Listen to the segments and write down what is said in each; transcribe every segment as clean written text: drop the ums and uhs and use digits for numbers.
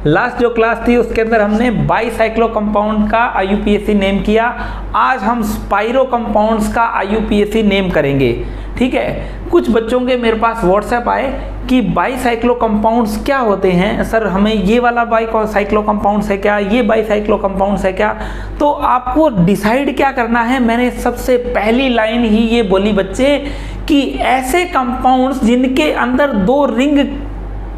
Last जो class थी उसके अंदर हमने बाईसाइक्लो कंपाउंड का IUPAC नेम किया। आज हम स्पाइरो कंपाउंड्स का IUPAC नेम करेंगे। ठीक है, कुछ बच्चों के मेरे पास व्हाट्सएप आए कि बाईसाइक्लो कंपाउंड्स क्या होते हैं सर, हमें ये वाला बाईसाइक्लो कंपाउंड्स है क्या, ये बाईसाइक्लो कंपाउंड्स है क्या। तो आपको डिसाइड क्या करना है, मैंने सबसे पहली लाइन ही ये बोली बच्चे कि ऐसे कंपाउंड्स जिनके अंदर दो रिंग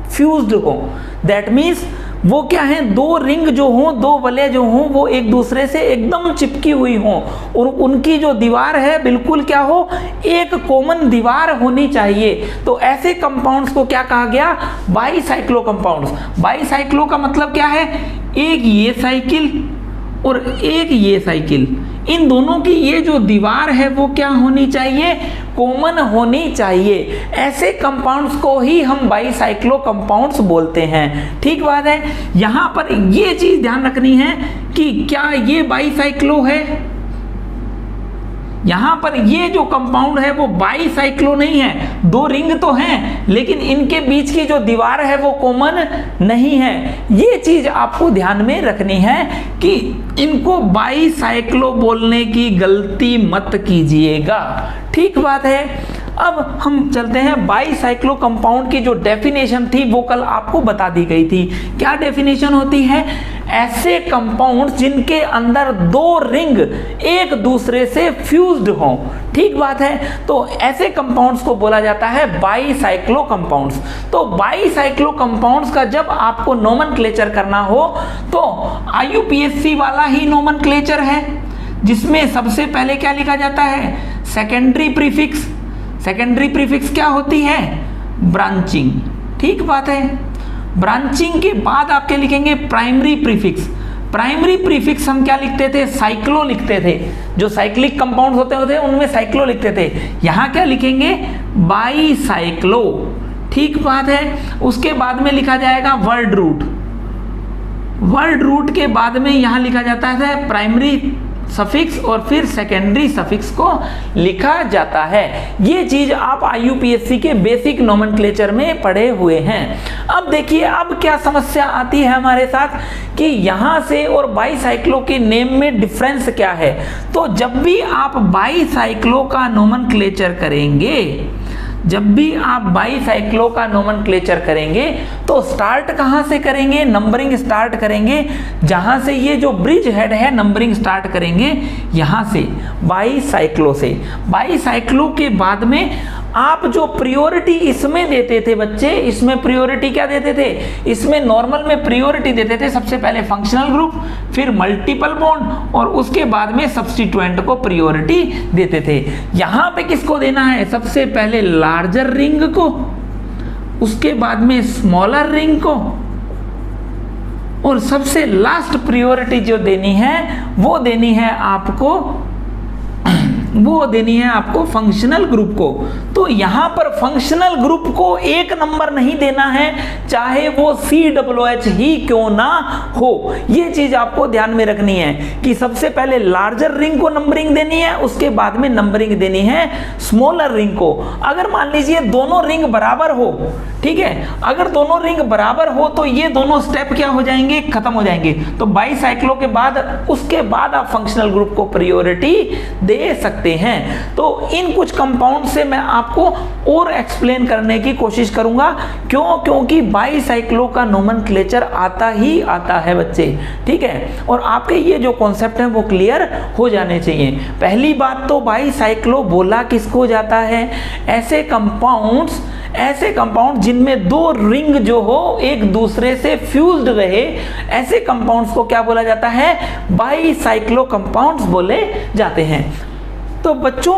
फ्यूज्ड हो, दैट मीन्स वो क्या है, दो रिंग जो हों, दो वलय जो हों, वो एक दूसरे से एकदम चिपकी हुई हों और उनकी जो दीवार है बिल्कुल क्या हो, एक कॉमन दीवार होनी चाहिए। तो ऐसे कंपाउंड्स को क्या कहा गया, बाईसाइक्लो कंपाउंड्स। बाईसाइक्लो का मतलब क्या है, एक ये साइकिल और एक ये साइकिल, इन दोनों की ये जो दीवार है वो क्या होनी चाहिए, कॉमन होनी चाहिए। ऐसे कंपाउंड्स को ही हम बाईसाइक्लो कंपाउंड्स बोलते हैं। ठीक बात है, यहां पर ये चीज ध्यान रखनी है कि क्या ये बाईसाइक्लो है, यहां पर ये जो कंपाउंड है वो बाईसाइक्लो नहीं है, दो रिंग तो हैं लेकिन इनके बीच की जो दीवार है वो कॉमन नहीं है। ये चीज आपको ध्यान में रखनी है कि इनको बाईसाइक्लो बोलने की गलती मत कीजिएगा। ठीक बात है। अब हम चलते हैं बाईसाइक्लो कंपाउंड की जो डेफिनेशन थी वो कल आपको बता दी गई थी। क्या डेफिनेशन होती है, ऐसे कंपाउंड जिनके अंदर दो रिंग एक दूसरे से फ्यूज्ड हों। ठीक बात है, तो ऐसे कंपाउंड्स को बोला जाता है बाईसाइक्लो कंपाउंड्स। तो बाईसाइक्लो कंपाउंड्स का जब आपको नोमेनक्लेचर करना हो तो IUPAC वाला ही नोमेनक्लेचर है, जिसमें सबसे पहले क्या लिखा जाता है, सेकेंडरी प्रीफिक्स। सेकेंडरी प्रीफिक्स क्या होती है, ब्रांचिंग। ठीक बात है, ब्रांचिंग के बाद आप क्या लिखेंगे, प्राइमरी प्रीफिक्स। प्राइमरी प्रीफिक्स हम क्या लिखते थे, साइक्लो लिखते थे, जो साइक्लिक कंपाउंड होते थे उनमें साइक्लो लिखते थे। यहां क्या लिखेंगे, बाईसाइक्लो। ठीक बात है, उसके बाद में लिखा जाएगा वर्ड रूट। वर्ड रूट के बाद में यहां लिखा जाता है प्राइमरी सफिक्स और फिर सेकेंडरी सफिक्स को लिखा जाता है। ये चीज आप IUPAC के बेसिक नोमेनक्लेचर में पढ़े हुए हैं। अब देखिए अब क्या समस्या आती है हमारे साथ कि यहां से और बाईसाइक्लो के नेम में डिफरेंस क्या है। तो जब भी आप बाईसाइक्लो का नोमेनक्लेचर करेंगे, जब भी आप बाईसाइक्लो का नोमेनक्लेचर करेंगे तो स्टार्ट कहां से करेंगे, नंबरिंग स्टार्ट करेंगे, जहां से ये जो ब्रिज हेड है नंबरिंग स्टार्ट करेंगे यहां से, बाईसाइक्लो से। बाईसाइक्लो के बाद में आप जो प्रायोरिटी इसमें देते थे बच्चे, इसमें प्रायोरिटी क्या देते थे, इसमें नॉर्मल में प्रायोरिटी देते थे सबसे पहले फंक्शनल ग्रुप, फिर मल्टीपल बॉन्ड और उसके बाद में सब्स्टिट्यूएंट को प्रायोरिटी देते थे। यहां पे किसको देना है, सबसे पहले लार्जर रिंग को, उसके बाद में स्मॉलर रिंग को, और सबसे लास्ट प्रायोरिटी जो देनी है वो देनी है आपको, वो देनी है आपको फंक्शनल ग्रुप को। तो यहां पर फंक्शनल ग्रुप को एक नंबर नहीं देना है, चाहे वो COOH ही क्यों ना हो। ये चीज आपको ध्यान में रखनी है कि सबसे पहले लार्जर रिंग को नंबरिंग देनी है, उसके बाद में नंबरिंग देनी है स्मॉलर रिंग को। अगर मान लीजिए दोनों रिंग बराबर हो, ठीक है, अगर दोनों रिंग बराबर हो तो ये दोनों स्टेप क्या हो जाएंगे, खत्म हो जाएंगे। तो बाईसाइक्लो के बाद उसके बाद आप फंक्शनल ग्रुप को प्रायोरिटी दे सकते हैं। तो इन कुछ कंपाउंड से मैं आपको और एक्सप्लेन करने की कोशिश करूंगा। क्यों, क्योंकि बाईसाइक्लो का नोमेनक्लेचर आता ही आता है बच्चे। ठीक है, और आपके ये जो कॉन्सेप्ट है वो क्लियर हो जाने चाहिए। पहली बात तो बाईसाइक्लो बोला किसको जाता है, ऐसे कंपाउंड जिनमें दो रिंग जो हो एक दूसरे से फ्यूज्ड रहे, ऐसे कंपाउंड्स को क्या बोला जाता है, बाईसाइक्लो कंपाउंड्स बोले जाते हैं। तो बच्चों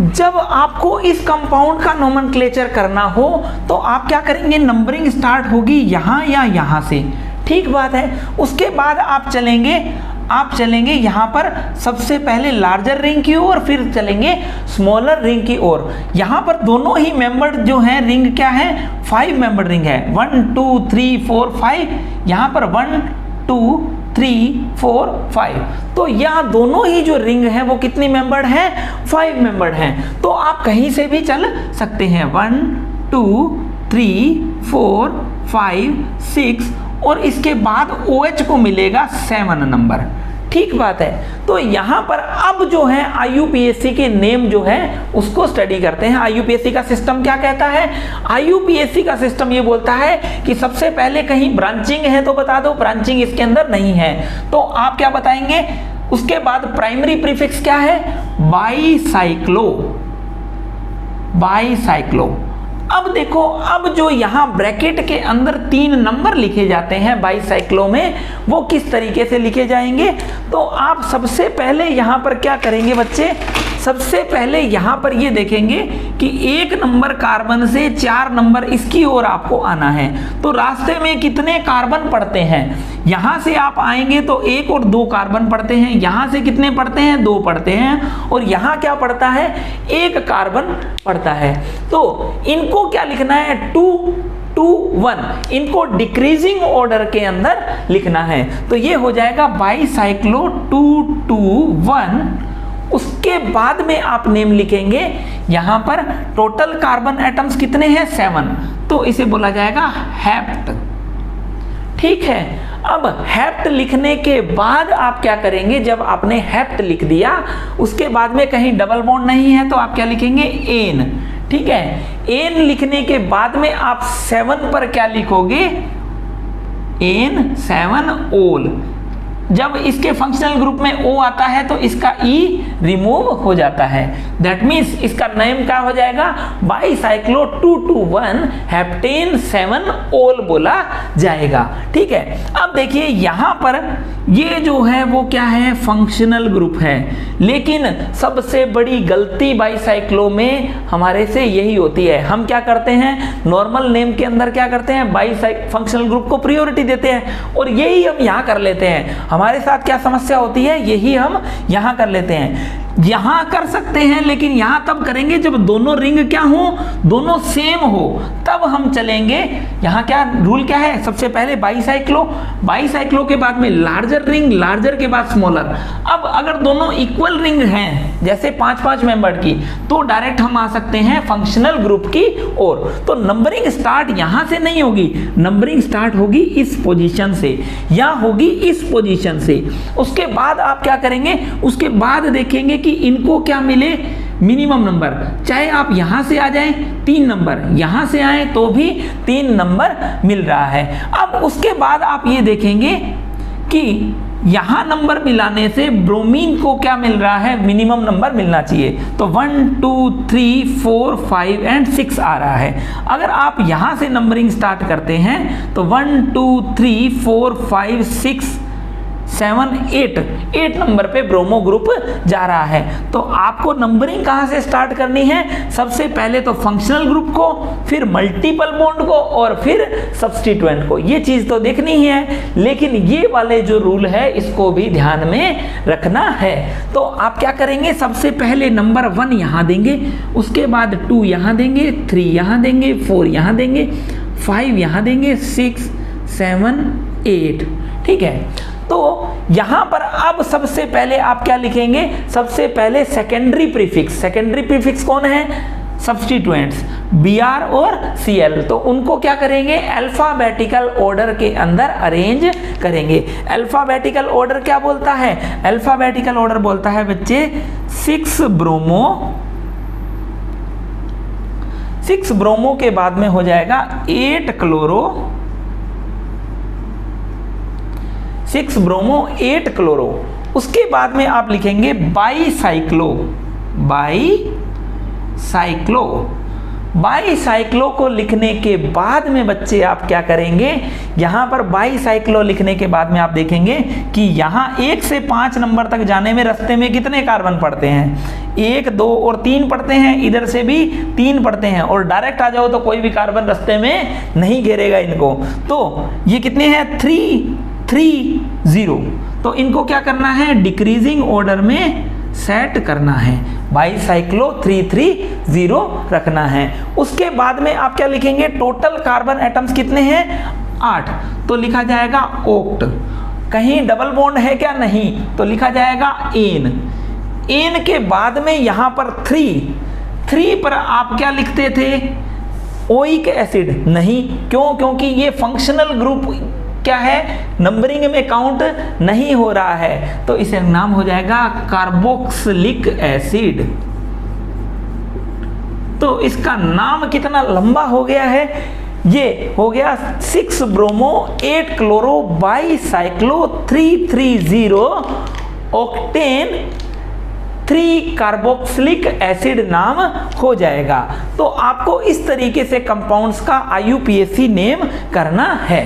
जब आपको इस कंपाउंड का नोमेनक्लेचर करना हो तो आप क्या करेंगे, नंबरिंग स्टार्ट होगी यहाँ या यहाँ से। ठीक बात है, उसके बाद आप चलेंगे यहाँ पर सबसे पहले लार्जर रिंग की ओर, फिर चलेंगे स्मॉलर रिंग की ओर। यहाँ पर दोनों ही मेंबर जो हैं रिंग क्या है, 5 मेंबर रिंग है, 1 2 3 4 5। यहाँ पर 1 2 3 4 5। तो यहाँ दोनों ही जो रिंग है वो कितनी मेंबर्ड है, 5 मेंबर्ड हैं। तो आप कहीं से भी चल सकते हैं, 1 2 3 4 5 6 और इसके बाद OH को मिलेगा 7 नंबर। ठीक बात है। तो यहां पर अब जो है IUPAC के नेम जो है उसको स्टडी करते हैं। IUPAC का सिस्टम क्या कहता है? IUPAC का सिस्टम ये बोलता है कि सबसे पहले कहीं ब्रांचिंग है तो बता दो, ब्रांचिंग इसके अंदर नहीं है तो आप क्या बताएंगे? उसके बाद प्राइमरी प्रीफिक्स क्या है? बाईसाइक्लो। बाईसाइक्लो। अब देखो, अब जो यहां ब्रैकेट के अंदर 3 नंबर लिखे जाते हैं बाईसाइक्लो में, वो किस तरीके से लिखे जाएंगे? तो आप सबसे पहले यहां पर क्या करेंगे बच्चे? सबसे पहले यहां पर ये देखेंगे कि 1 नंबर कार्बन से 4 नंबर इसकी ओर आपको आना है। तो रास्ते में कितने कार्बन पड़ते हैं? यहां से आप आएंगे तो 1 और 2 कार्बन पड़ते हैं। यहां से कितने पड़ते हैं? 2 पड़ते हैं। और यहां क्या पड़ता है? 1 कार्बन पड़ता है। तो इनको क्या लिखना है? 2 2 1। इनको डिक्रीजिंग ऑर्डर के अंदर लिखना है। तो ये हो जाएगा बाईसाइक्लो 2 2 1। उसके बाद में आप नेम लिखेंगे। यहां पर टोटल कार्बन एटम्स कितने हैं? 7। तो इसे बोला जाएगा हेप्ट। ठीक है। अब हेप्ट लिखने के बाद आप क्या करेंगे? जब आपने हेप्ट लिख दिया, उसके बाद में कहीं डबल बॉन्ड नहीं है तो आप क्या लिखेंगे? एन। ठीक है। एन लिखने के बाद में आप 7 पर क्या लिखोगे? एन 7 ओल। जब इसके फंक्शनल ग्रुप में O आता है तो इसका E रिमूव हो जाता है। दैट मीन्स इसका नेम क्या हो जाएगा? बाईसाइक्लो 2 2 1 हेप्टेन 7 ओल बोला जाएगा। ठीक है। अब देखिए यहां पर ये जो है वो क्या है? फंक्शनल ग्रुप है। लेकिन सबसे बड़ी गलती बाईसाइक्लो में हमारे से यही होती है। हम क्या करते हैं? नॉर्मल नेम के अंदर क्या करते हैं? फंक्शनल ग्रुप को प्रायोरिटी देते हैं और यही हम यहां कर लेते हैं। हमारे साथ क्या समस्या होती है? यही हम यहां कर लेते हैं। यहां कर सकते हैं लेकिन यहां तब करेंगे जब दोनों रिंग क्या हो? दोनों सेम हो, तब हम चलेंगे। यहां क्या रूल क्या है? सबसे पहले बाईसाइक्लो, बाईसाइक्लो के बाद में लार्जर रिंग, लार्जर के बाद स्मॉलर। अब अगर दोनों इक्वल रिंग हैं जैसे 5-5 मेंबर की, तो डायरेक्ट हम आ सकते हैं फंक्शनल ग्रुप की ओर। तो नंबरिंग स्टार्ट यहां से नहीं होगी, नंबरिंग स्टार्ट होगी इस पोजीशन से या होगी इस पोजीशन से। उसके बाद आप क्या करेंगे? उसके बाद देखेंगे कि इनको क्या मिले? Minimum number. चाहे आप यहां से आ जाएं 3 नंबर, यहां से आए तो भी 3 नंबर मिल रहा है। अब उसके बाद आप ये देखेंगे कि यहां नंबर मिलाने से ब्रोमीन को क्या मिल रहा है? मिनिमम नंबर मिलना चाहिए। तो 1 2 3 4 5 एंड 6 आ रहा है। अगर आप यहां से नंबरिंग स्टार्ट करते हैं तो 1 2 3 4 5 6 7 8 नंबर पे ब्रोमो ग्रुप जा रहा है। तो आपको नंबरिंग कहां से स्टार्ट करनी है? सबसे पहले तो फंक्शनल ग्रुप को, फिर मल्टीपल बॉन्ड को और फिर सब्स्टिट्यूएंट को। ये चीज तो देखनी ही है, लेकिन ये वाले जो रूल है इसको भी ध्यान में रखना है। तो आप क्या करेंगे? सबसे पहले नंबर 1 यहां देंगे, उसके बाद 2 यहां देंगे, 3 यहां देंगे, 4 यहां देंगे, 5 यहां देंगे, 6 7 8। ठीक है। तो यहां पर अब सबसे पहले आप क्या लिखेंगे? सबसे पहले सेकेंडरी प्रीफिक्स। सेकेंडरी प्रीफिक्स कौन है? सब्स्टिट्यूएंट्स Br और Cl। तो उनको क्या करेंगे? अल्फाबेटिकल ऑर्डर के अंदर अरेंज करेंगे। अल्फाबेटिकल ऑर्डर क्या बोलता है? अल्फाबेटिकल ऑर्डर बोलता है बच्चे 6 ब्रोमो, 6 ब्रोमो के बाद में हो जाएगा 8 क्लोरो, 6 ब्रोमो 8 क्लोरो। उसके बाद में आप लिखेंगे बाईसाइक्लो, बाईसाइक्लो। बाईसाइक्लो को लिखने के बाद में बच्चे आप क्या करेंगे? यहां पर बाईसाइक्लो लिखने के बाद में आप देखेंगे कि यहां 1 से 5 नंबर तक जाने में रास्ते में कितने कार्बन पड़ते हैं? 1 2 और 3 पड़ते हैं। इधर से भी 3 पड़ते हैं और डायरेक्ट आ जाओ तो कोई भी कार्बन रास्ते में नहीं घेरेगा इनको। तो ये कितने हैं? 3 3 0। तो इनको क्या करना है? डिक्रीजिंग ऑर्डर में सेट करना है। बाईसाइक्लो 3 3 0 रखना है। उसके बाद में आप क्या लिखेंगे? टोटल कार्बन एटम्स कितने हैं? 8। तो लिखा जाएगा ओक्ट। कहीं डबल बॉन्ड है क्या? नहीं। तो लिखा जाएगा एन। एन के बाद में यहां पर 3 पर आप क्या लिखते थे? Oic acid. नहीं। क्यों? क्योंकि ये फंक्शनल ग्रुप क्या है, नंबरिंग में काउंट नहीं हो रहा है, तो इसे नाम हो जाएगा कार्बोक्सिलिक एसिड। तो इसका नाम कितना लंबा हो गया है, ये हो गया 6 bromo 8 chloro bicyclo 330 octane 3 carboxylic acid नाम हो जाएगा। तो आपको इस तरीके से कंपाउंड्स का IUPAC नेम करना है।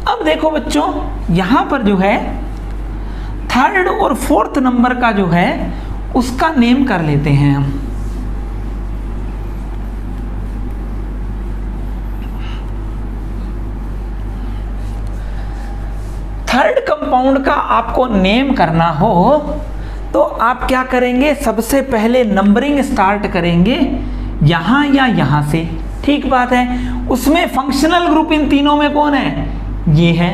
अब देखो बच्चों, यहां पर जो है 3rd और 4th नंबर का जो है उसका नेम कर लेते हैं हम। थर्ड कंपाउंड का आपको नेम करना हो तो आप क्या करेंगे, सबसे पहले नंबरिंग स्टार्ट करेंगे यहां या यहां से, ठीक बात है। उसमें फंक्शनल ग्रुप इन तीनों में कौन है, ये है,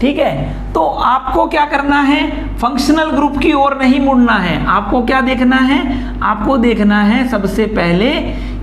ठीक है। तो आपको क्या करना है, फंक्शनल ग्रुप की ओर नहीं मुड़ना है, आपको क्या देखना है, आपको देखना है सबसे पहले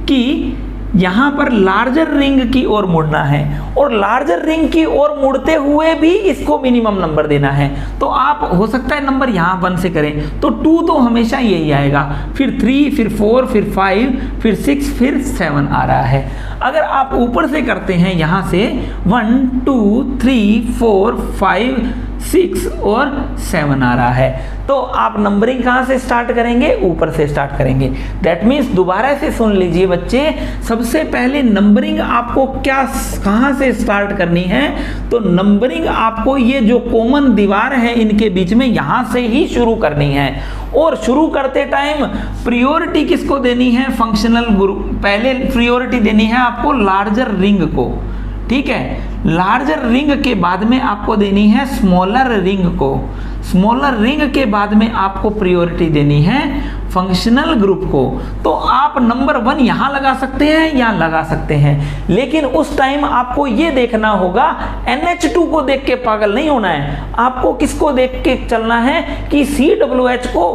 कि यहां पर लार्जर रिंग की ओर मुड़ना है, और लार्जर रिंग की ओर मुड़ते हुए भी इसको मिनिमम नंबर देना है। तो आप हो सकता है नंबर यहां 1 से करें, तो 2 तो हमेशा यही आएगा, फिर 3, फिर 4, फिर 5, फिर 6, फिर 7 आ रहा है। अगर आप ऊपर से करते हैं यहां से 1 2 3 4 5 6 और 7 आ रहा है, तो आप नंबरिंग कहां से स्टार्ट करेंगे, ऊपर से स्टार्ट करेंगे। दैट मीन्स दोबारा से सुन लीजिए बच्चे, सबसे पहले नंबरिंग आपको क्या कहां से स्टार्ट करनी है, तो नंबरिंग आपको ये जो कॉमन दीवार है इनके बीच में यहां से ही शुरू करनी है। और शुरू करते टाइम प्रायोरिटी किसको देनी है, फंक्शनल ग्रुप, पहले प्रायोरिटी देनी है आपको लार्जर रिंग को, ठीक है। लार्जर रिंग के बाद में आपको देनी है स्मॉलर रिंग को, स्मॉलर रिंग के बाद में आपको प्रायोरिटी देनी है फंक्शनल ग्रुप को। तो आप नंबर 1 यहां लगा सकते हैं, यहां लगा सकते हैं, लेकिन उस टाइम आपको यह देखना होगा, NH2 को देख के पागल नहीं होना है, आपको किसको देख के चलना है कि COOH को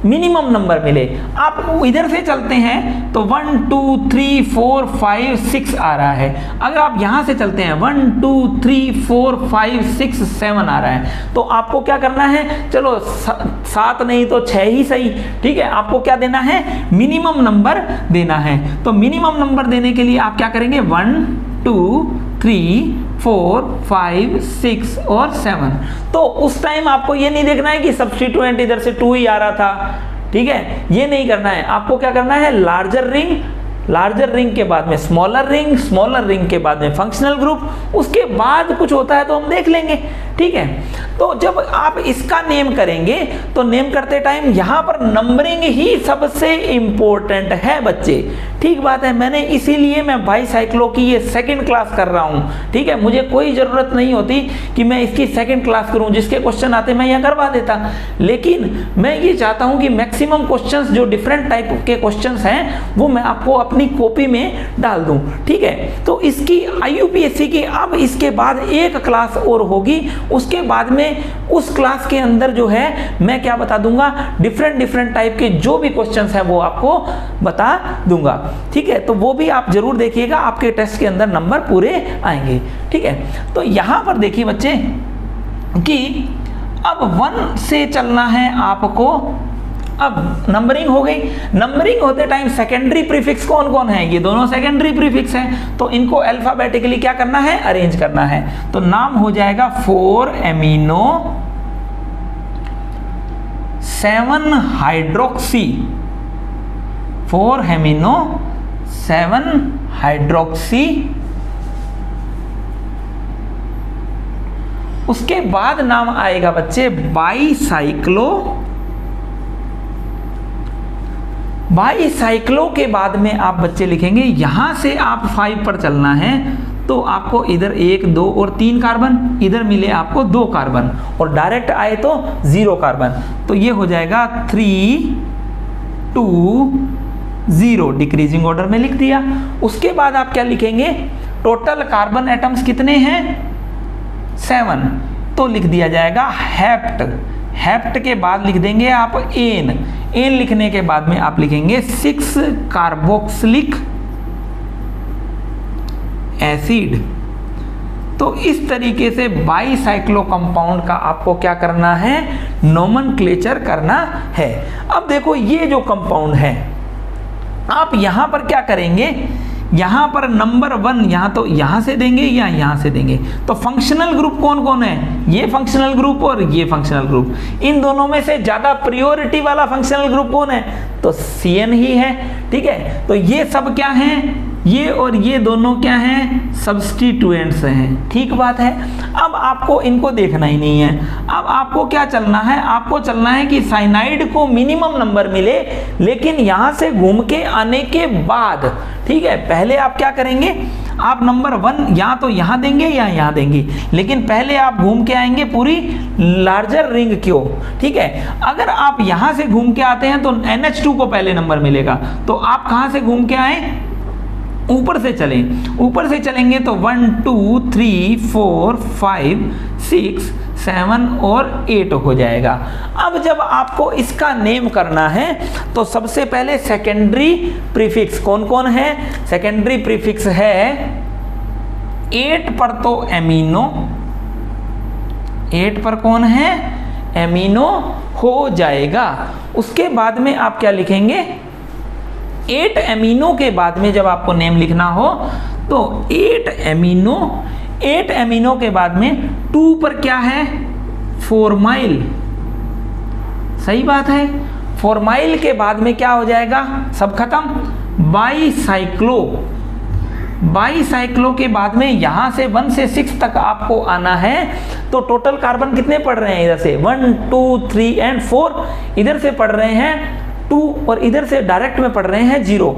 मिनिमम नंबर मिले। आप इधर से चलते हैं तो 1 2 3 4 5 6 आ रहा है, अगर आप यहां से चलते हैं 1 2 3 4 5 6 7 आ रहा है, तो आपको क्या करना है, चलो 7 नहीं तो 6 ही सही, ठीक है। आपको क्या देना है, मिनिमम नंबर देना है। तो मिनिमम नंबर देने के लिए आप क्या करेंगे, 1 2 3 4 5 6 और 7। तो उस टाइम आपको ये नहीं देखना है कि सब्स्टिट्यूएंट इधर से 2 ही आ रहा था, ठीक है, ये नहीं करना है। आपको क्या करना है, लार्जर रिंग, लार्जर रिंग के बाद में स्मॉलर रिंग, स्मॉलर रिंग के बाद में फंक्शनल ग्रुप, उसके बाद कुछ होता है तो हम देख लेंगे, ठीक है। तो जब आप इसका नेम करेंगे तो नेम करते टाइम यहां पर नंबरिंग ही सबसे इंपॉर्टेंट है बच्चे, ठीक बात है। मैंने इसीलिए मैं बाईसाइक्लो की ये 2nd क्लास कर रहा हूं, ठीक है। मुझे कोई जरूरत नहीं होती कि मैं इसकी 2nd क्लास करूं, जिसके क्वेश्चन आते मैं यहां करवा देता, लेकिन मैं ये चाहता हूं कि मैक्सिमम क्वेश्चंस जो डिफरेंट टाइप के क्वेश्चंस हैं वो मैं आपको अपनी कॉपी में डाल दूं, ठीक है। तो इसकी IUPAC की अब इसके बाद एक क्लास और होगी, उसके बाद में उस क्लास के अंदर जो है मैं क्या बता दूंगा, डिफरेंट टाइप के जो भी क्वेश्चंस हैं वो आपको बता दूंगा, ठीक है। तो वो भी आप जरूर देखिएगा, आपके टेस्ट के अंदर नंबर पूरे आएंगे, ठीक है। तो यहां पर देखिए बच्चे कि अब 1 से चलना है आपको। अब नंबरिंग हो गई, नंबरिंग होते टाइम सेकेंडरी प्रीफिक्स कौन कौन है, ये दोनों सेकेंडरी प्रीफिक्स हैं, तो इनको अल्फाबेटिकली क्या करना है, अरेंज करना है। तो नाम हो जाएगा 4 एमिनो 7 हाइड्रोक्सी, 4 एमिनो 7 हाइड्रोक्सी। उसके बाद नाम आएगा बच्चे बाईसाइक्लो, बाईसाइक्लो के बाद में आप बच्चे लिखेंगे, यहां से आप 5 पर चलना है तो आपको इधर 1 2 और 3 कार्बन, इधर मिले आपको 2 कार्बन, और डायरेक्ट आए तो 0 कार्बन, तो ये हो जाएगा 3 2 0, डिक्रीजिंग ऑर्डर में लिख दिया। उसके बाद आप क्या लिखेंगे, टोटल कार्बन एटम्स कितने हैं, 7, तो लिख दिया जाएगा हेप्ट, हेप्ट के बाद लिख देंगे आप एन, एन लिखने के बाद में आप लिखेंगे 6 कार्बोक्सिलिक एसिड। तो इस तरीके से बाईसाइक्लो कंपाउंड का आपको क्या करना है, नोमेनक्लेचर करना है। अब देखो ये जो कंपाउंड है, आप यहां पर क्या करेंगे, यहां पर नंबर 1 यहां तो यहां से देंगे या यहां से देंगे। तो फंक्शनल ग्रुप कौन कौन है, ये फंक्शनल ग्रुप और ये फंक्शनल ग्रुप। इन दोनों में से ज्यादा प्रायोरिटी वाला फंक्शनल ग्रुप कौन है, तो CN ही है। ठीक है, तो ये सब क्या हैं, ये और ये दोनों क्या हैं, सब्स्टिट्यूएंट्स हैं। ठीक बात है। अब आपको इनको देखना ही नहीं है, अब आपको क्या चलना है, आपको चलना है कि साइनाइड को मिनिमम नंबर मिले, लेकिन यहां से घूम के आने के बाद, ठीक है, पहले आप क्या करेंगे, आप नंबर 1 या तो यहां देंगे या यहां देंगे, लेकिन पहले आप घूम के आएंगे पूरी लार्जर रिंग क्यों। ठीक है, अगर आप यहां से घूम के आते हैं तो NH2 को पहले नंबर मिलेगा। तो आप कहां से घूम के आए, ऊपर से चलें, ऊपर से चलेंगे तो 1 2 3 4 5 6 7 और 8 हो जाएगा। अब जब आपको इसका नेम करना है तो सबसे पहले सेकेंडरी प्रीफिक्स कौन कौन है, सेकेंडरी प्रीफिक्स है 8 पर तो एमिनो, 8 पर कौन है, एमिनो हो जाएगा। उसके बाद में आप क्या लिखेंगे, 8 एमिनो के बाद में जब आपको नेम लिखना हो तो 8 एमिनो, 8 एमिनो के बाद में 2 पर क्या है, फॉर्माइल। सही बात है, फॉर्माइल के बाद में क्या हो जाएगा, सब खत्म, बाईसाइक्लो। बाईसाइक्लो के बाद में यहां से 1 से 6 तक आपको आना है। तो टोटल कार्बन कितने पड़ रहे हैं, इधर से 1 2 3 एंड 4, इधर से पड़ रहे हैं 2 और इधर से डायरेक्ट में पढ़ रहे हैं 0।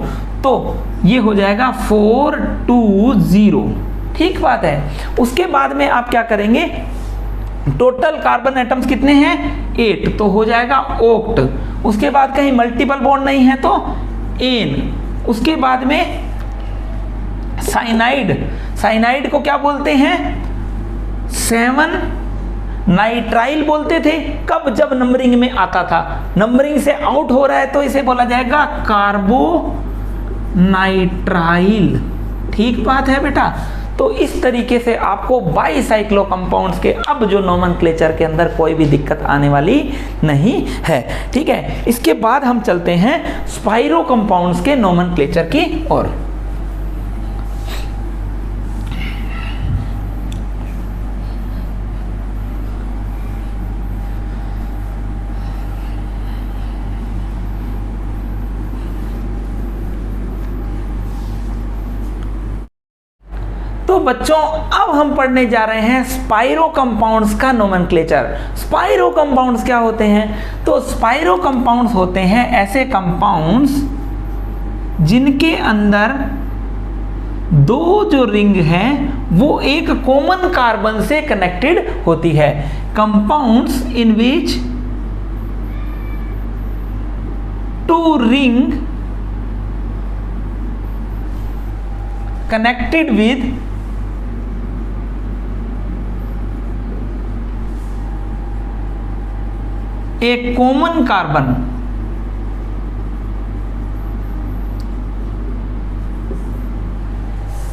तो ये हो जाएगा 4 2 0। ठीक बात है। उसके बाद में आप क्या करेंगे, टोटल कार्बन एटम्स कितने हैं, 8, तो हो जाएगा ओक्ट। उसके बाद कहीं मल्टीपल बॉन्ड नहीं है तो एन। उसके बाद में साइनाइड, साइनाइड को क्या बोलते हैं, 7 नाइट्राइल बोलते थे। कब, जब नंबरिंग में आता था, नंबरिंग से आउट हो रहा है तो इसे बोला जाएगा कार्बो नाइट्राइल। ठीक बात है बेटा। तो इस तरीके से आपको बाईसाइक्लो कंपाउंड्स के अब जो नोमेनक्लेचर के अंदर कोई भी दिक्कत आने वाली नहीं है। ठीक है, इसके बाद हम चलते हैं स्पाइरो कंपाउंड्स के नोमेनक्लेचर की ओर। तो बच्चों अब हम पढ़ने जा रहे हैं स्पाइरो कंपाउंड्स का नोमेनक्लेचर। स्पाइरो कंपाउंड्स क्या होते हैं, तो स्पाइरो कंपाउंड्स होते हैं ऐसे कंपाउंड्स जिनके अंदर 2 जो रिंग हैं वो एक कॉमन कार्बन से कनेक्टेड होती है। Compounds in which 2 ring connected with एक कॉमन कार्बन।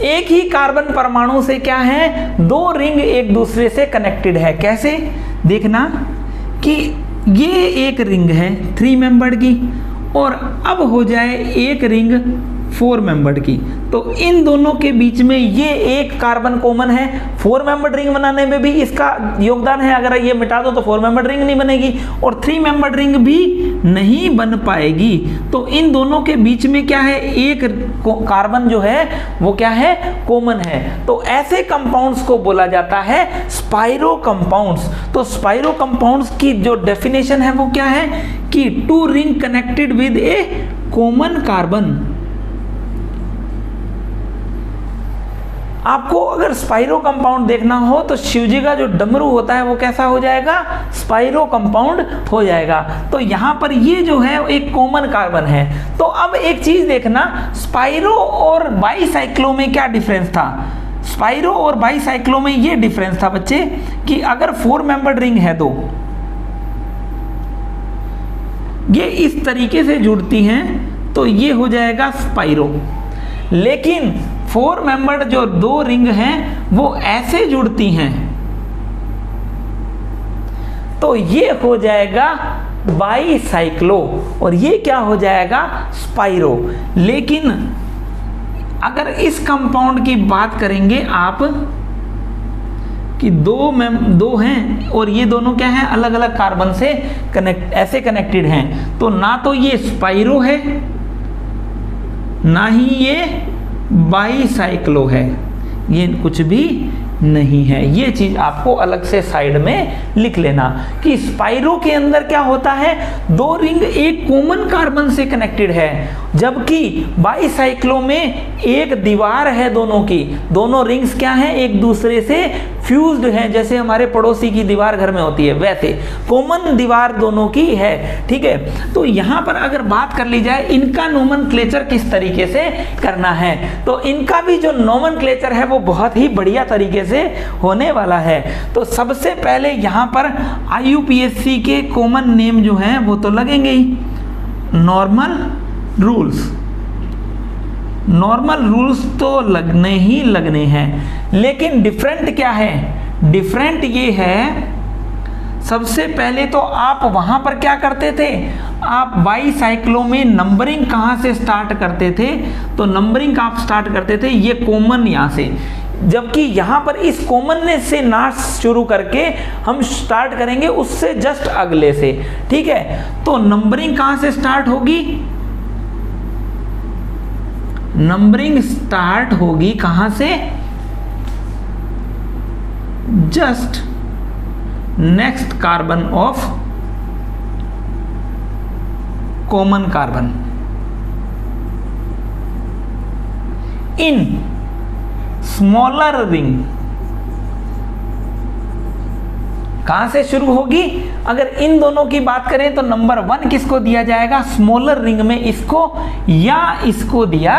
एक ही कार्बन परमाणु से क्या है, 2 रिंग एक दूसरे से कनेक्टेड है। कैसे, देखना कि ये एक रिंग है 3 मेंबर्ड की और अब हो जाए एक रिंग 4 मेंबर्ड की, तो इन दोनों के बीच में ये एक कार्बन कॉमन है। 4 मेंबर्ड रिंग बनाने में भी इसका योगदान है। अगर ये मिटा दो तो 4 मेंबर्ड रिंग नहीं बनेगी और 3 मेंबर्ड रिंग भी नहीं बन पाएगी। तो इन दोनों के बीच में क्या है, एक कार्बन जो है वो क्या है, कॉमन है। तो ऐसे कंपाउंड्स को बोला जाता है स्पाइरो कंपाउंड्स। तो स्पाइरो कंपाउंड्स की जो डेफिनेशन है वो क्या है कि 2 ring connected with A common carbon. आपको अगर स्पाइरो कंपाउंड देखना हो तो शिवजी का जो डमरू होता है वो कैसा हो जाएगा, स्पाइरो कंपाउंड हो जाएगा। तो यहाँ पर ये जो है एक कॉमन कार्बन है। तो अब एक चीज देखना, स्पाइरो और बाईसाइक्लो में क्या डिफरेंस था। स्पाइरो और बाईसाइक्लो में ये डिफरेंस था बच्चे कि अगर 4 मेंबर्ड रिंग है तो ये इस तरीके से जुड़ती हैं तो ये हो जाएगा स्पाइरो, लेकिन 4 मेंबर्ड जो 2 रिंग हैं वो ऐसे जुड़ती हैं, तो ये हो जाएगा बाईसाइक्लो और ये क्या हो जाएगा, स्पाइरो। लेकिन अगर इस कंपाउंड की बात करेंगे आप कि दो हैं और ये दोनों क्या हैं, अलग अलग कार्बन से ऐसे कनेक्टेड हैं, तो ना तो ये स्पाइरो है ना ही ये बाईसाइक्लो है, ये कुछ भी नहीं है। ये चीज आपको अलग से साइड में लिख लेना कि स्पाइरो के अंदर क्या होता है, 2 रिंग एक कॉमन कार्बन से कनेक्टेड है, जबकि बाईसाइक्लो में एक दीवार है दोनों की, दोनों रिंग्स क्या हैं, एक दूसरे से फ्यूज्ड हैं, जैसे हमारे पड़ोसी की दीवार घर में होती है वैसे कॉमन दीवार दोनों की है। ठीक है, तो यहां पर अगर बात कर ली जाए इनका नोमेनक्लेचर किस तरीके से करना है, तो इनका भी जो नोमेनक्लेचर है वो बहुत ही बढ़िया तरीके से होने वाला है। तो सबसे पहले यहां पर IUPAC के कॉमन नेम जो हैं वो तो लगेंगे ही, नॉर्मल रूल्स। नॉर्मल रूल्स तो लगने ही लगने हैं, लेकिन डिफरेंट क्या है, डिफरेंट ये है, सबसे पहले तो आप वहां पर क्या करते थे, आप बाईसाइक्लो में नंबरिंग कहां से स्टार्ट करते थे, तो नंबरिंग आप स्टार्ट करते थे ये कॉमन यहां से, जबकि यहां पर इस कॉमननेस से ना शुरू करके हम स्टार्ट करेंगे उससे जस्ट अगले से। ठीक है, तो नंबरिंग कहां से स्टार्ट होगी, नंबरिंग स्टार्ट होगी कहां से, just next carbon of common carbon in smaller ring. कहां से शुरू होगी, अगर इन दोनों की बात करें तो नंबर 1 किसको दिया जाएगा, स्मॉलर रिंग में इसको या इसको दिया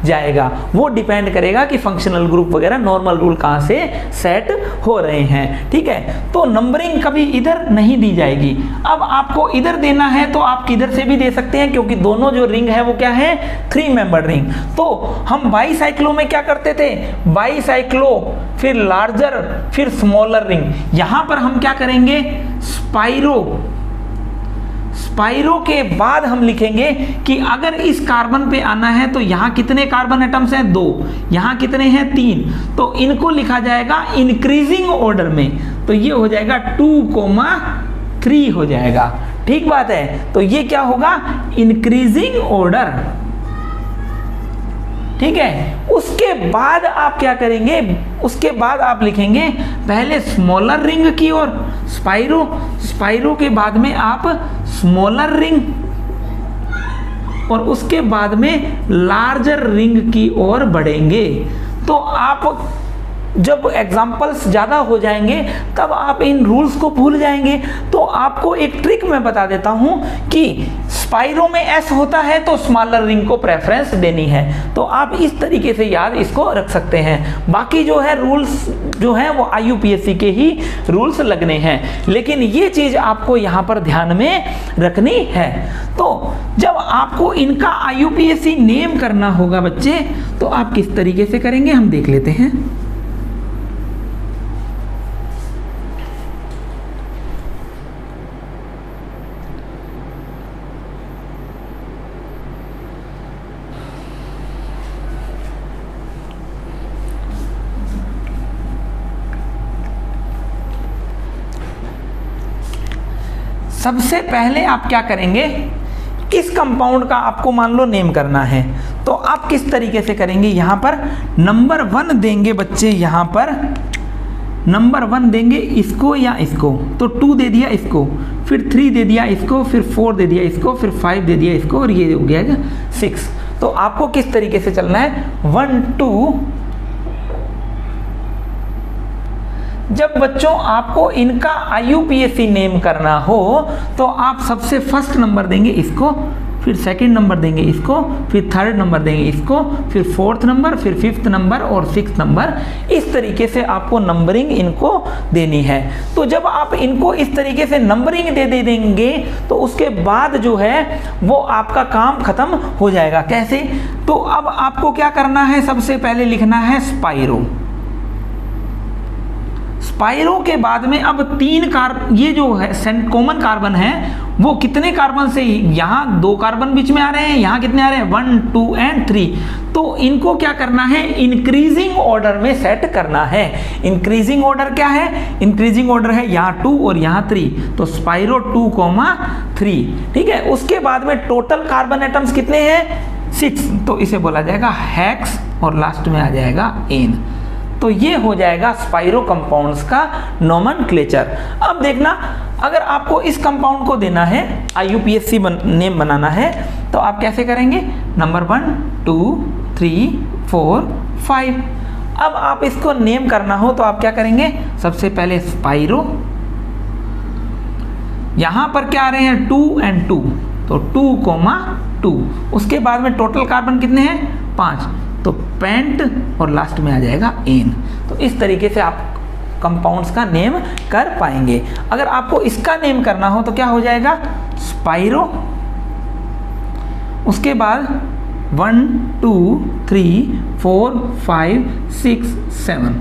जाएगा, वो डिपेंड करेगा कि फंक्शनल ग्रुप वगैरह नॉर्मल रूल कहां से सेट हो रहे हैं। ठीक है, तो नंबरिंग कभी इधर नहीं दी जाएगी। अब आपको इधर देना है तो आप किधर से भी दे सकते हैं, क्योंकि दोनों जो रिंग है वो क्या है, 3 मेंबर रिंग। तो हम बाईसाइक्लो में क्या करते थे, बाईसाइक्लो फिर लार्जर फिर स्मॉलर रिंग, यहां पर हम क्या करेंगे, स्पाइरो। स्पाइरो के बाद हम लिखेंगे कि अगर इस कार्बन पे आना है तो यहां कितने कार्बन एटम्स हैं, 2, यहां कितने हैं, 3, तो इनको लिखा जाएगा इंक्रीजिंग ऑर्डर में, तो ये हो जाएगा 2,3 हो जाएगा। ठीक बात है, तो ये क्या होगा, इंक्रीजिंग ऑर्डर। ठीक है, उसके बाद आप क्या करेंगे, उसके बाद आप लिखेंगे पहले स्मॉलर रिंग की ओर स्पाइरो, स्पाइरो के बाद में आप स्मॉलर रिंग और उसके बाद में लार्जर रिंग की ओर बढ़ेंगे। तो आप जब एग्जाम्पल्स ज़्यादा हो जाएंगे तब आप इन रूल्स को भूल जाएंगे। तो आपको एक ट्रिक मैं बता देता हूं कि स्पाइरो में एस होता है तो स्मॉलर रिंग को प्रेफरेंस देनी है, तो आप इस तरीके से याद इसको रख सकते हैं। बाकी जो है रूल्स जो हैं वो IUPAC के ही रूल्स लगने हैं, लेकिन ये चीज़ आपको यहाँ पर ध्यान में रखनी है। तो जब आपको इनका IUPAC नेम करना होगा बच्चे, तो आप किस तरीके से करेंगे हम देख लेते हैं। सबसे पहले आप क्या करेंगे, किस कंपाउंड का आपको मान लो नेम करना है, तो आप किस तरीके से करेंगे, यहाँ पर नंबर 1 देंगे बच्चे, यहाँ पर नंबर 1 देंगे इसको या इसको, तो 2 दे दिया इसको, फिर 3 दे दिया इसको, फिर 4 दे दिया इसको, फिर 5 दे दिया इसको, और ये हो गया 6। तो आपको किस तरीके से चलना है, 1 2। जब बच्चों आपको इनका IUPAC नेम करना हो तो आप सबसे फर्स्ट नंबर देंगे इसको फिर सेकंड नंबर देंगे इसको, फिर थर्ड नंबर देंगे इसको, फिर फोर्थ नंबर, फिर फिफ्थ नंबर और सिक्स्थ नंबर। इस तरीके से आपको नंबरिंग इनको देनी है। तो जब आप इनको इस तरीके से नंबरिंग दे देंगे तो उसके बाद जो है वो आपका काम खत्म हो जाएगा। कैसे? तो अब आपको क्या करना है, सबसे पहले लिखना है स्पाइरो। स्पाइरो के बाद में अब तीन ये जो है कॉमन कार्बन है वो कितने कार्बन से, यहाँ 2 कार्बन बीच में आ रहे हैं, यहाँ कितने आ रहे हैं 1 2 एंड 3। तो इनको क्या करना है, इंक्रीजिंग ऑर्डर में सेट करना है। इंक्रीजिंग ऑर्डर क्या है, इंक्रीजिंग ऑर्डर है यहाँ 2 और यहाँ 3, तो स्पाइरो 2,3। ठीक है, उसके बाद में टोटल कार्बन एटम्स कितने हैं 6, तो इसे बोला जाएगा हेक्स और लास्ट में आ जाएगा एन। तो ये हो जाएगा स्पाइरो कंपाउंड्स का नोमेनक्लेचर। अब देखना, अगर आपको इस कंपाउंड को देना है IUPAC नेम बनाना है तो आप कैसे करेंगे, नंबर 1 2 3 4 5। अब आप इसको नेम करना हो तो आप क्या करेंगे, सबसे पहले स्पाइरो, यहां पर क्या आ रहे हैं 2 एंड 2, तो 2,2। उसके बाद में टोटल कार्बन कितने हैं 5, तो पेंट और लास्ट में आ जाएगा एन। तो इस तरीके से आप कंपाउंड्स का नेम कर पाएंगे। अगर आपको इसका नेम करना हो तो क्या हो जाएगा, स्पाइरो, उसके बाद 1 2 3 4 5 6 7,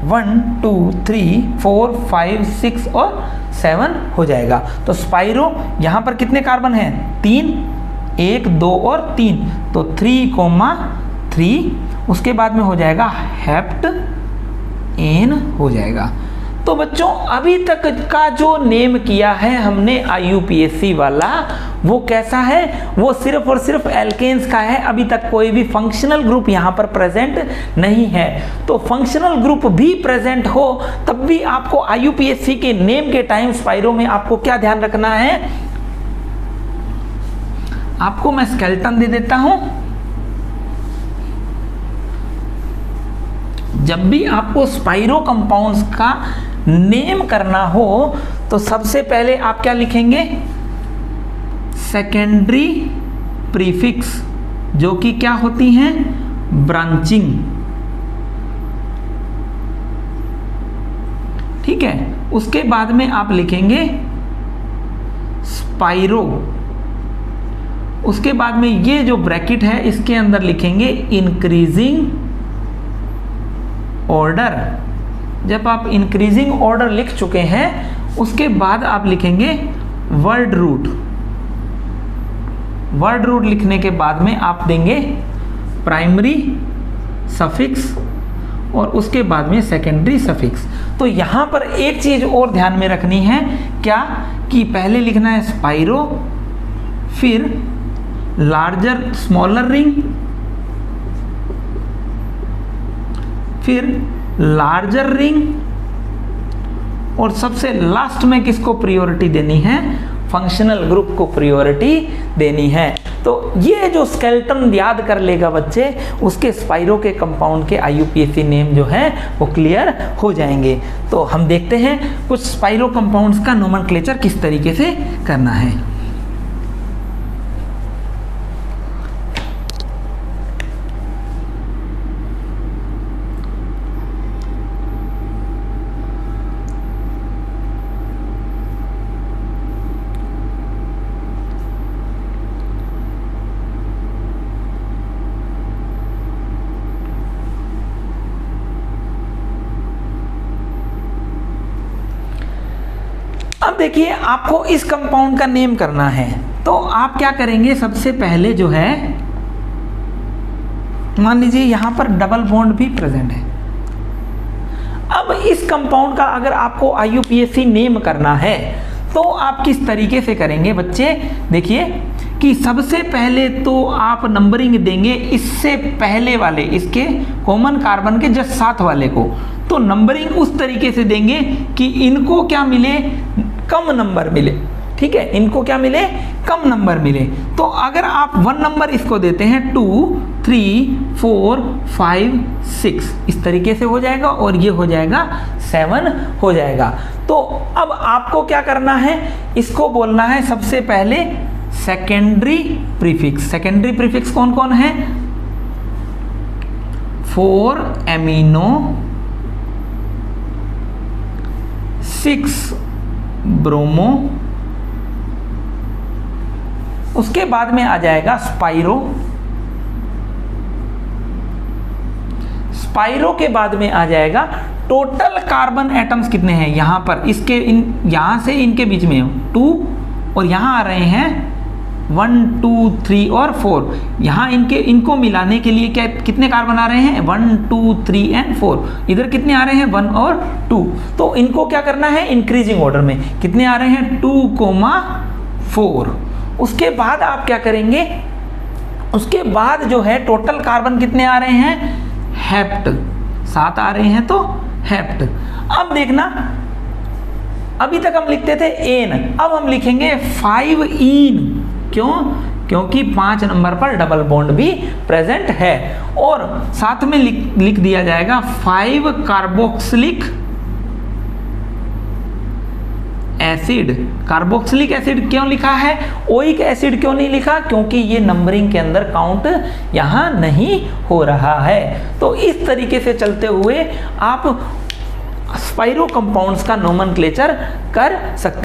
1 2 3 4 5 6 और 7 हो जाएगा। तो स्पाइरो यहाँ पर कितने कार्बन हैं 3, 1 2 और 3, तो 3,3। उसके बाद में हो जाएगा हेप्ट एन हो जाएगा। तो बच्चों अभी तक का जो नेम किया है हमने IUPAC वाला, वो कैसा है, वो सिर्फ और सिर्फ एल्केन्स का है। अभी तक कोई भी फंक्शनल ग्रुप यहाँ पर प्रेजेंट नहीं है। तो फंक्शनल ग्रुप भी प्रेजेंट हो तब भी आपको IUPAC के नेम के टाइम स्पाइरो में आपको क्या ध्यान रखना है, आपको मैं स्केलेटन दे देता हूं। जब भी आपको स्पाइरो कंपाउंड्स का नेम करना हो तो सबसे पहले आप क्या लिखेंगे, सेकेंडरी प्रीफिक्स, जो कि क्या होती हैं ब्रांचिंग। ठीक है, उसके बाद में आप लिखेंगे स्पाइरो, उसके बाद में ये जो ब्रैकेट है इसके अंदर लिखेंगे इंक्रीजिंग ऑर्डर। जब आप इंक्रीजिंग ऑर्डर लिख चुके हैं उसके बाद आप लिखेंगे वर्ड रूट। वर्ड रूट लिखने के बाद में आप देंगे प्राइमरी सफिक्स और उसके बाद में सेकेंडरी सफिक्स। तो यहां पर एक चीज और ध्यान में रखनी है, क्या कि पहले लिखना है स्पाइरो, फिर लार्जर स्मॉलर रिंग, फिर लार्जर रिंग, और सबसे लास्ट में किसको प्रायोरिटी देनी है, फंक्शनल ग्रुप को प्रायोरिटी देनी है। तो ये जो स्केलेटन याद कर लेगा बच्चे, उसके स्पाइरो के कंपाउंड के IUPAC नेम जो है वो क्लियर हो जाएंगे। तो हम देखते हैं कुछ स्पाइरो कंपाउंड्स का नोमेनक्लेचर किस तरीके से करना है। अब देखिए आपको इस कंपाउंड का नेम करना है, तो आप क्या करेंगे, सबसे पहले जो है मान लीजिए यहां पर डबल बॉन्ड भी प्रेजेंट है। अब इस कंपाउंड का अगर आपको IUPAC नेम करना है तो आप किस तरीके से करेंगे बच्चे, देखिए कि सबसे पहले तो आप नंबरिंग देंगे इससे पहले वाले, इसके कॉमन कार्बन के जस्ट साथ वाले को, तो नंबरिंग उस तरीके से देंगे कि इनको क्या मिले, कम नंबर मिले। ठीक है, इनको क्या मिले, कम नंबर मिले। तो अगर आप 1 नंबर इसको देते हैं 2 3 4 5 6 इस तरीके से हो जाएगा, और ये हो जाएगा 7 हो जाएगा। तो अब आपको क्या करना है, इसको बोलना है सबसे पहले सेकेंडरी प्रीफिक्स। सेकेंडरी प्रीफिक्स कौन कौन है? 4 एमिनो, 6 ब्रोमो, उसके बाद में आ जाएगा स्पाइरो, स्पाइरो के बाद में आ जाएगा टोटल कार्बन एटम्स कितने हैं यहां पर, इसके यहां से इनके बीच में 2 और यहां आ रहे हैं 1 2 3 और 4। यहां इनको मिलाने के लिए क्या कितने कार्बन आ रहे हैं? 1 2 3 एंड 4। इधर कितने आ रहे हैं? 1 और 2। तो इनको क्या करना है? इंक्रीजिंग ऑर्डर में। कितने आ रहे हैं? 2,4। उसके बाद आप क्या करेंगे? उसके बाद जो है टोटल कार्बन कितने आ रहे हैं? हेप्ट 7 आ रहे हैं, तो हेप्ट। अब देखना, अभी तक हम लिखते थे एन, अब हम लिखेंगे 5 ईन। क्यों? क्योंकि 5 नंबर पर डबल बॉन्ड भी प्रेजेंट है। और साथ में लिख दिया जाएगा 5 कार्बोक्सिलिक एसिड। कार्बोक्सिलिक एसिड क्यों लिखा है? ओइक एसिड क्यों नहीं लिखा? क्योंकि ये नंबरिंग के अंदर काउंट यहां नहीं हो रहा है। तो इस तरीके से चलते हुए आप स्पाइरो कंपाउंड्स का नोमेनक्लेचर कर सकते हैं।